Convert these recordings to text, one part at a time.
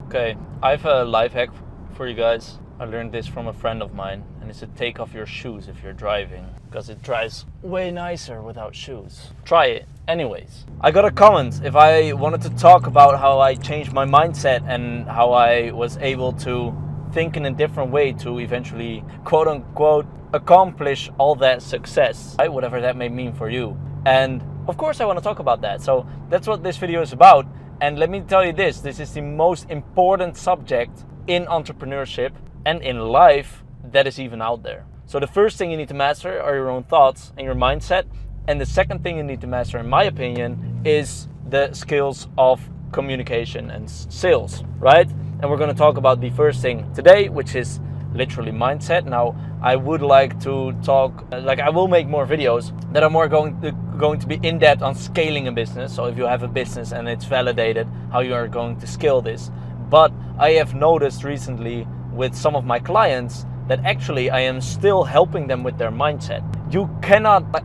Okay, I have a life hack for you guys. I learned this from a friend of mine, and it's to take off your shoes if you're driving, because it drives way nicer without shoes. Try it. Anyways, I got a comment if I wanted to talk about how I changed my mindset and how I was able to think in a different way to eventually, quote unquote, accomplish all that success, right? Whatever that may mean for you. And of course I want to talk about that. So that's what this video is about. And let me tell you this is the most important subject in entrepreneurship and in life that is even out there. So the first thing you need to master are your own thoughts and your mindset. And the second thing you need to master, in my opinion, is the skills of communication and sales, right? And we're going to talk about the first thing today, which is literally mindset. Now, I would like to talk, I will make more videos that are more going to be in depth on scaling a business. So if you have a business and it's validated, how you are going to scale this. But I have noticed recently with some of my clients that actually I am still helping them with their mindset.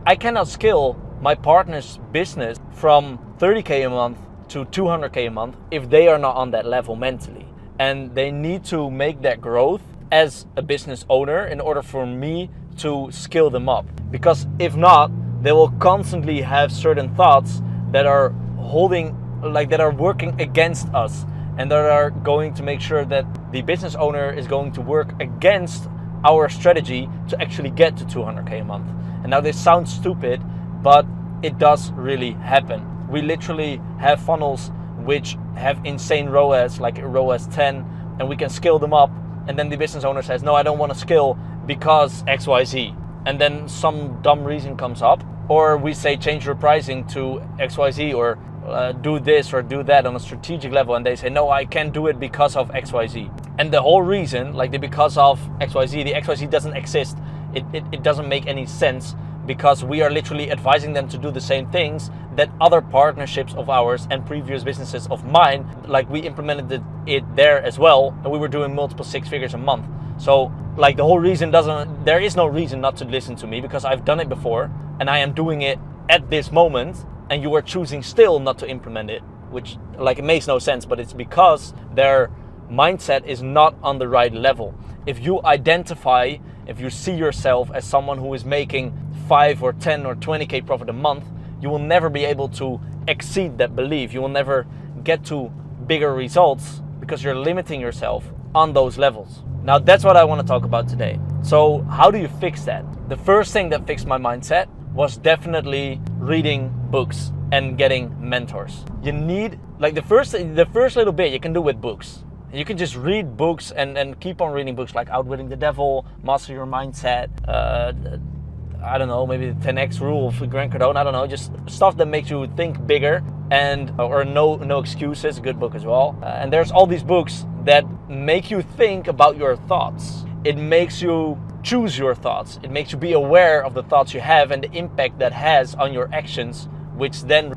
I cannot scale my partner's business from 30K a month to 200K a month if they are not on that level mentally. And they need to make that growth as a business owner in order for me to scale them up. Because if not, they will constantly have certain thoughts that are working against us, and that are going to make sure that the business owner is going to work against our strategy to actually get to 200K a month. And now this sounds stupid, but it does really happen. We literally have funnels which have insane ROAS, like ROAS 10, and we can scale them up. And then the business owner says, no, I don't want to scale because XYZ. And then some dumb reason comes up. Or we say, change your pricing to XYZ, or do this or do that on a strategic level. And they say, no, I can't do it because of XYZ. And the whole reason, because of XYZ, the XYZ doesn't exist. It doesn't make any sense, because we are literally advising them to do the same things that other partnerships of ours and previous businesses of mine, we implemented it there as well, and we were doing multiple six figures a month. So the whole reason there is no reason not to listen to me, because I've done it before and I am doing it at this moment, and you are choosing still not to implement it, which it makes no sense, but it's because their mindset is not on the right level. If you see yourself as someone who is making 5 or 10 or 20K profit a month, you will never be able to exceed that belief. You will never get to bigger results because you're limiting yourself on those levels. Now that's what I want to talk about today. So how do you fix that? The first thing that fixed my mindset was definitely reading books and getting mentors. You need, the first little bit you can do with books. You can just read books and keep on reading books like Outwitting the Devil, Master Your Mindset, I don't know, maybe the 10X Rule of Grant Cardone, I don't know, just stuff that makes you think bigger, or No Excuses, a good book as well. And there's all these books that make you think about your thoughts. It makes you choose your thoughts. It makes you be aware of the thoughts you have and the impact that has on your actions, which then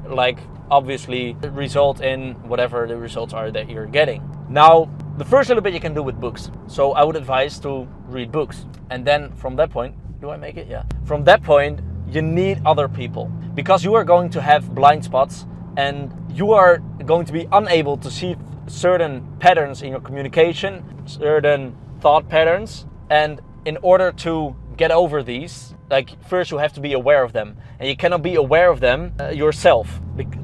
obviously result in whatever the results are that you're getting. Now, the first little bit you can do with books. So I would advise to read books. And then from that point, do I make it? Yeah. From that point, you need other people, because you are going to have blind spots and you are going to be unable to see certain patterns in your communication, certain thought patterns. And in order to get over these, first you have to be aware of them, and you cannot be aware of them yourself.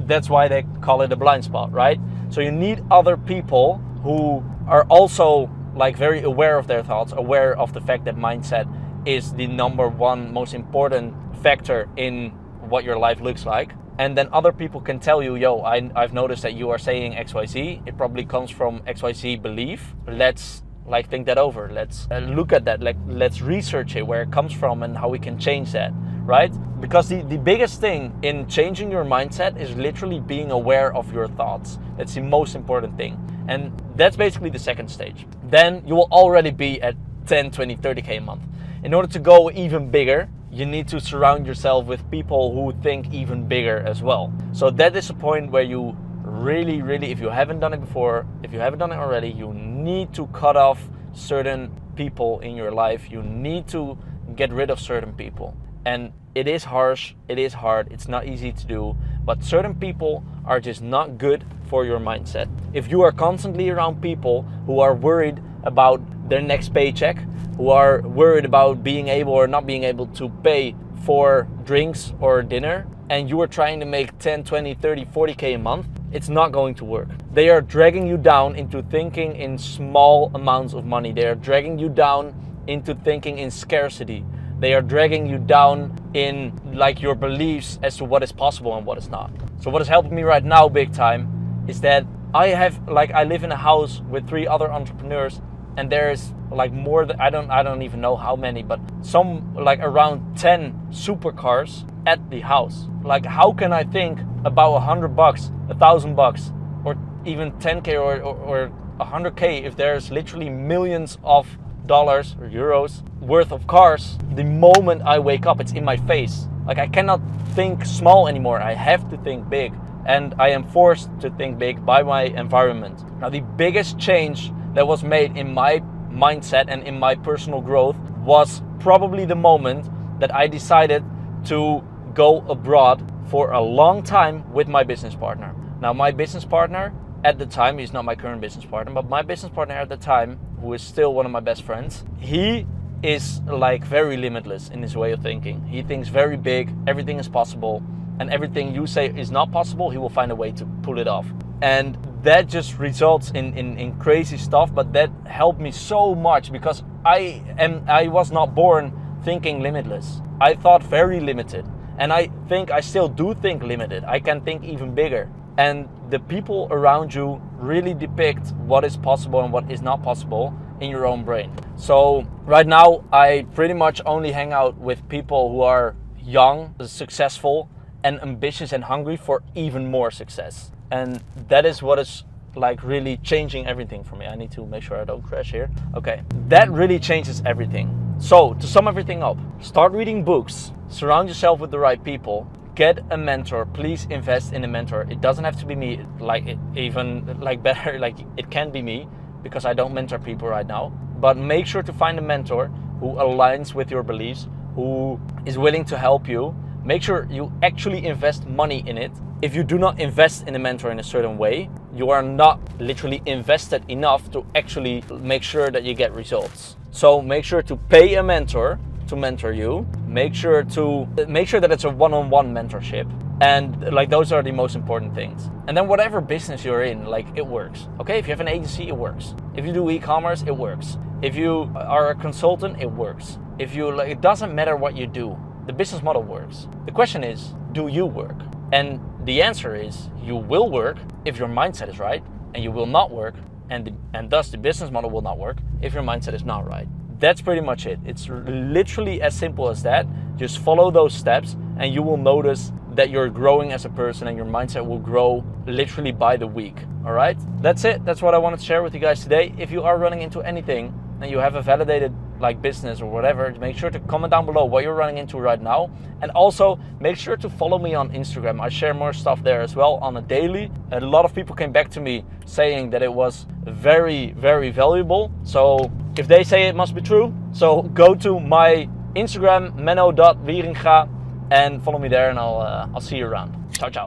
That's why they call it a blind spot, right? So you need other people who are also very aware of their thoughts, aware of the fact that mindset is the number one most important factor in what your life looks like. And then other people can tell you, yo, I've noticed that you are saying XYZ. It probably comes from XYZ belief. Let's think that over. Let's look at that. Let's research it, where it comes from and how we can change that, right? Because the biggest thing in changing your mindset is literally being aware of your thoughts. That's the most important thing. And that's basically the second stage. Then you will already be at 10, 20, 30K a month. In order to go even bigger, you need to surround yourself with people who think even bigger as well. So that is the point where you really, if you haven't done it before, if you haven't done it already, you need to cut off certain people in your life. You need to get rid of certain people. And it is harsh, it is hard, it's not easy to do, but certain people are just not good for your mindset. If you are constantly around people who are worried about their next paycheck, who are worried about being able or not being able to pay for drinks or dinner, and you are trying to make 10, 20, 30, 40K a month, it's not going to work. They are dragging you down into thinking in small amounts of money. They are dragging you down into thinking in scarcity. They are dragging you down in like your beliefs as to what is possible and what is not. So what is helping me right now big time is that I live in a house with 3 other entrepreneurs, and there's like more than, I don't even know how many, but some like around 10 supercars at the house. Like, how can I think about $100, $1,000, or even 10K or 100K if there's literally millions of dollars or euros worth of cars? The moment I wake up, it's in my face. Like, I cannot think small anymore. I have to think big, and I am forced to think big by my environment. Now, the biggest change that was made in my mindset and in my personal growth was probably the moment that I decided to go abroad for a long time with my business partner. Now, my business partner at the time, he's not my current business partner, but my business partner at the time, who is still one of my best friends, he is like very limitless in his way of thinking. He thinks very big, everything is possible, and everything you say is not possible, he will find a way to pull it off. And that just results in crazy stuff, but that helped me so much because I was not born thinking limitless. I thought very limited, and I think I still do think limited. I can think even bigger. And the people around you really depict what is possible and what is not possible in your own brain. So right now I pretty much only hang out with people who are young, successful, and ambitious and hungry for even more success. And that is what is like really changing everything for me. I need to make sure I don't crash here. Okay, that really changes everything. So to sum everything up, start reading books, surround yourself with the right people, get a mentor. Please invest in a mentor. It doesn't have to be me, better, like it can be me, because I don't mentor people right now. But make sure to find a mentor who aligns with your beliefs, who is willing to help you. Make sure you actually invest money in it. If you do not invest in a mentor in a certain way, you are not literally invested enough to actually make sure that you get results. So make sure to pay a mentor to mentor you. Make sure that it's a one-on-one mentorship. And like, those are the most important things. And then whatever business you're in, like, it works. Okay, if you have an agency, it works. If you do e-commerce, it works. If you are a consultant, it works. It doesn't matter what you do. The business model works. The question is, do you work? And the answer is, you will work if your mindset is right, and you will not work, and thus the business model will not work if your mindset is not right. That's pretty much it. It's literally as simple as that. Just follow those steps and you will notice that you're growing as a person, and your mindset will grow literally by the week. All right, that's it. That's what I wanted to share with you guys today. If you are running into anything and you have a validated like business or whatever, make sure to comment down below what you're running into right now. And also make sure to follow me on Instagram. I share more stuff there as well on a daily. A lot of people came back to me saying that it was very, very valuable. So if they say it must be true. So go to my Instagram, menno.wieringa, and follow me there, and I'll see you around. Ciao, ciao.